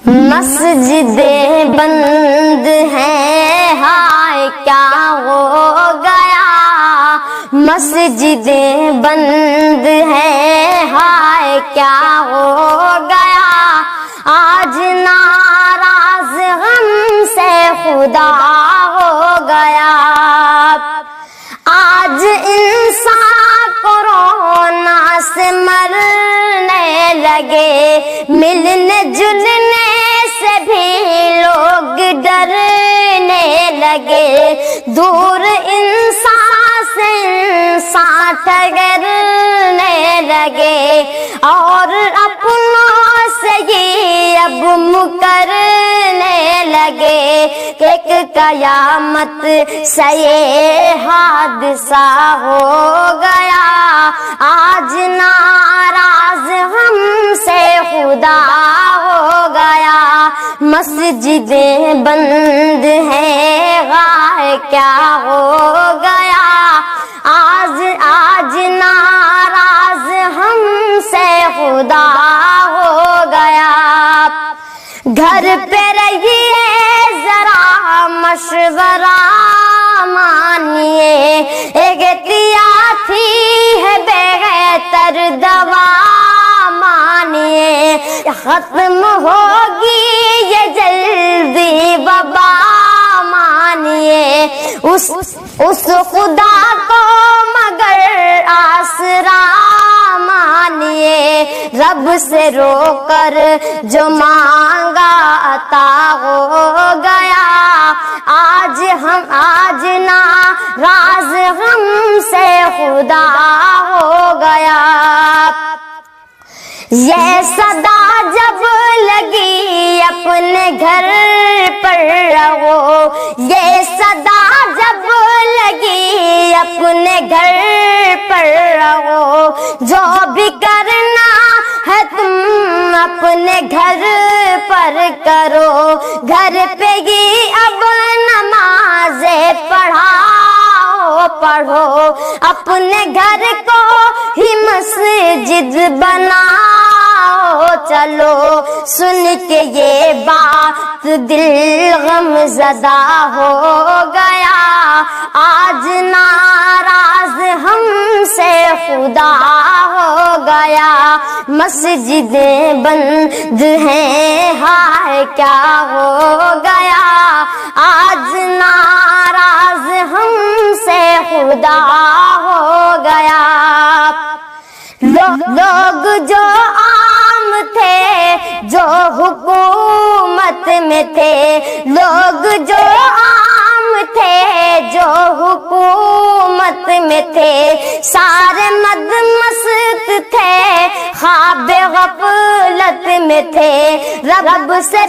مسجدیں بند ہیں، ہائے کیا ہو گیا، مسجدیں بند ہیں، ہائے کیا ہو گیا، آج ناراض ہم سے خدا ہو گیا، آج انسان کورونا سے مرنے لگے، ملنے جلنے سے بھی لوگ ڈرنے لگے، دور انسان سے انسان ٹھہرنے لگے، اور اپنوں سے ہی اب مکرنے لگے، ایک قیامت سے یہ حادثہ ہو گیا، آج ناراض ہم سے خدا ہو گیا، مسجدیں بند ہیں، ہائے کیا ہو گیا، آج ناراض ہم سے خدا ہو گیا، گھر پہ رہیے ذرا مشورہ مانیے، ایک احتیاطی ہے بہتر دوا مانیے، ختم ہوگی یہ جلدی وبا مانیے، اس خدا کو مگر آسرا مانیے، رب سے رو کر جو مانگا عطا ہو گیا، آج ناراض ہم سے خدا ہو گیا، یہ صدا جب لگی اپنے گھر پر رہو، یہ صدا جب لگی اپنے گھر پر رہو، جو بھی کرنا ہے تم اپنے گھر پر کرو، گھر پہ ہی اب نمازیں پڑھو، اپنے گھر کو ہی مسجد بناؤ، چلو سن کے یہ بات دل غم زدہ ہو گیا، آج ناراض ہم سے خدا ہو گیا، مسجدیں بند ہیں، ہائے کیا ہو گیا، آج ناراض ہم سے خدا ہو گیا، لوگ جو عام تھے جو حکومت میں تھے، لوگ جو عام تھے جو حکومت میں تھے، سارے مد مست تھے، خواب غفلت میں تھے، رب سے